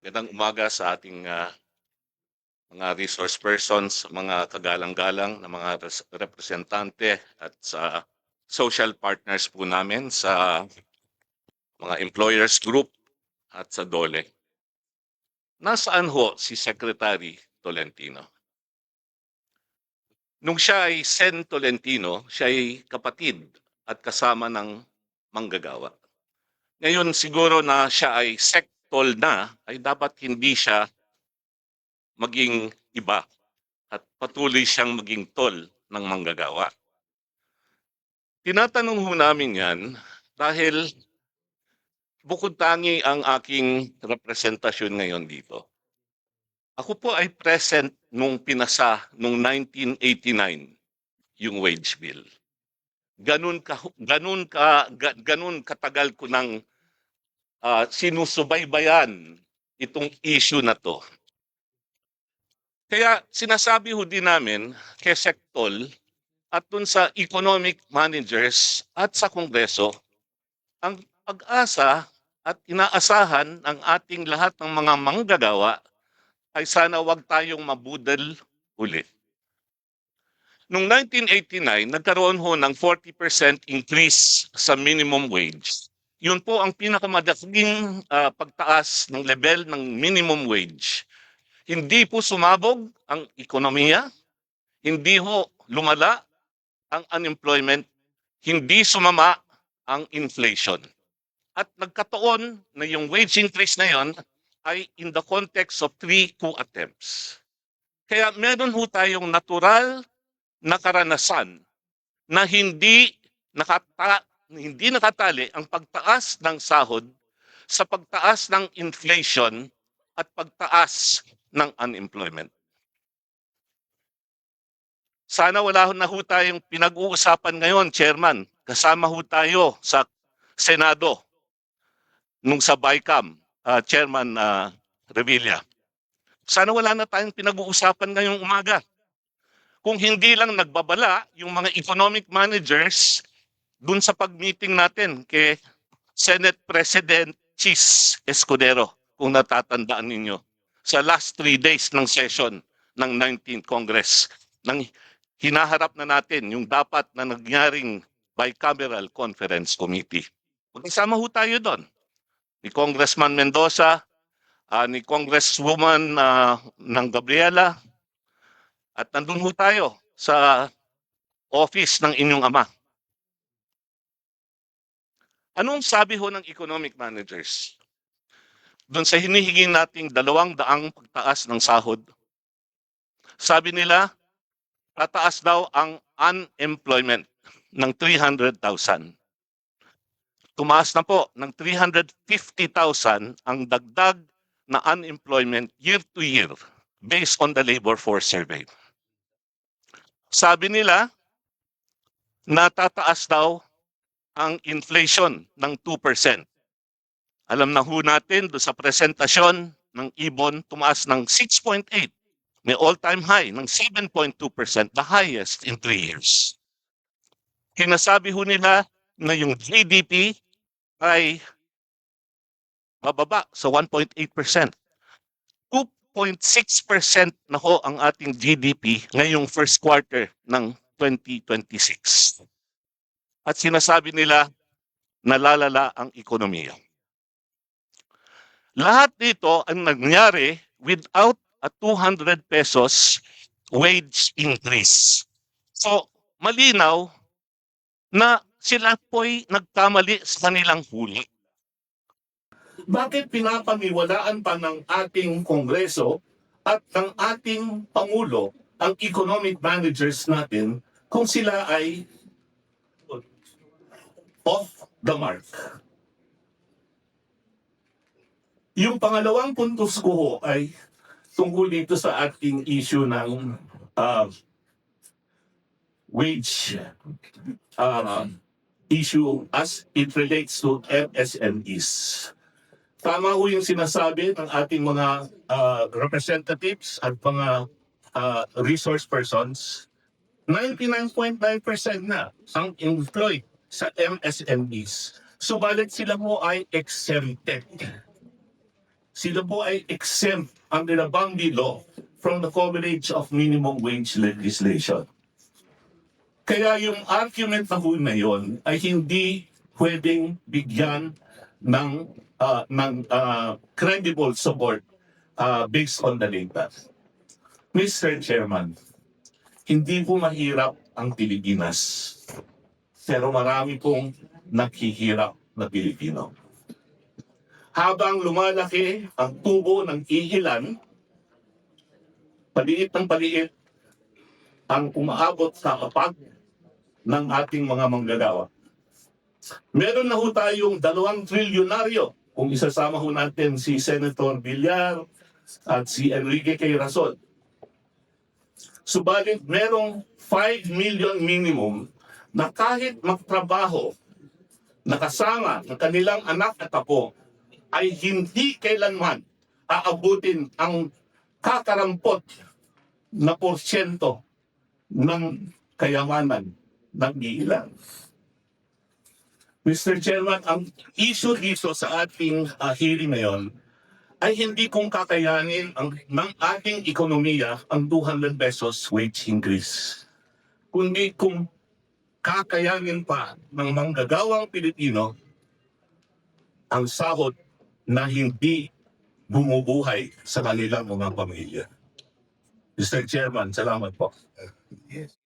Magandang umaga sa ating mga resource persons, mga kagalang-galang na mga representante at sa social partners po namin sa mga employers group at sa DOLE. Nasaan ho si Secretary Tolentino? Nung siya ay Sen Tolentino, siya ay kapatid at kasama ng manggagawa. Ngayon siguro na siya ay Sec-Tol na, ay dapat hindi siya maging iba at patuloy siyang maging tol ng manggagawa. Tinatanong ho namin yan dahil bukod tangi ang aking representasyon ngayon dito. Ako po ay present nung pinasa nung 1989 yung wage bill. Ganun katagal ko nang sinusubaybayan itong issue na to. Kaya sinasabi ho din namin kay Sectol at dun sa economic managers at sa Kongreso, ang pag-asa at inaasahan ng ating lahat ng mga manggagawa ay sana wag tayong mabudol ulit. Noong 1989, nagkaroon ho ng 40% increase sa minimum wage. Yun po ang pinakamadaling pagtaas ng level ng minimum wage. Hindi po sumabog ang ekonomiya, hindi ho lumala ang unemployment, hindi sumama ang inflation. At nagkataon na yung wage increase na yon ay in the context of 3 coup attempts. Kaya meron ho tayong natural na karanasan na hindi nakatali ang pagtaas ng sahod sa pagtaas ng inflation at pagtaas ng unemployment. Sana wala na ho tayong pinag-uusapan ngayon, Chairman. Kasama ho tayo sa Senado nung sa BICAM, Chairman Revilla. Sana wala na tayong pinag-uusapan ngayong umaga. Kung hindi lang nagbabala yung mga economic managers dun sa pag-meeting natin kay Senate President Chis Escudero, kung natatandaan ninyo, sa last 3 days ng session ng 19th Congress, nang hinaharap na natin yung dapat na nangyaring bicameral conference committee. Magkasama ho tayo doon. Ni Congressman Mendoza, ni Congresswoman ng Gabriela, at nandun ho tayo sa office ng inyong ama. Anong sabi ho ng economic managers? Doon sa hinihingin nating 200 pagtaas ng sahod, sabi nila, tataas daw ang unemployment ng 300,000. Tumaas na po ng 350,000 ang dagdag na unemployment year to year based on the labor force survey. Sabi nila, natataas daw ang inflation ng 2%. Alam na ho natin doon sa presentasyon ng Ibon, tumaas ng 6.8. May all-time high ng 7.2%, the highest in 3 years. Kinasabi ho nila na yung GDP ay bababa sa 1.8%. 2.6% na ho ang ating GDP ngayong first quarter ng 2026. At sinasabi nila, nalalala ang ekonomiya. Lahat dito ang nangyari without a 200 pesos wage increase. So, malinaw na sila po'y nagkamali sa kanilang huli. Bakit pinapaniwalaan pa ng ating Kongreso at ng ating Pangulo ang economic managers natin kung sila ay off the mark? Yung pangalawang puntos ko ho ay tungkol dito sa ating issue ng wage issue as it relates to MSMEs. Tama ho yung sinasabi ng ating mga representatives at mga resource persons. 99.9% na ang employed sa MSMEs. Subalit sila mo ay exempted sila po ay exempt under the Bambi Law from the coverage of minimum wage legislation. Kaya yung argument na ho na yun ay hindi pwedeng bigyan ng credible support based on the data. Mr. Chairman, hindi po mahirap ang Pilipinas, pero marami pong naghihirap na Pilipino. Habang lumalaki ang tubo ng ihilan, paliit ng paliit ang umaabot sa kapag ng ating mga manggagawa. Meron na ho tayong 2 trilyonaryo kung isasama ho natin si Senator Villar at si Enrique K. Rason. Subalit merong 5 million minimum na kahit magtrabaho, nakasama ng kanilang anak at apo, ay hindi kailanman aabutin ang kakarampot na porsyento ng kayamanan ng ilan. Mr. Chairman, ang issue dito sa ating hearing ngayon ay hindi kung kakayanin ng ating ekonomiya ang 200 pesos wage increase, kundi kung kakayanin pa ng manggagawang Pilipino ang sahod na hindi bumubuhay sa kanilang mga pamilya. Mr. Chairman, salamat po. Yes.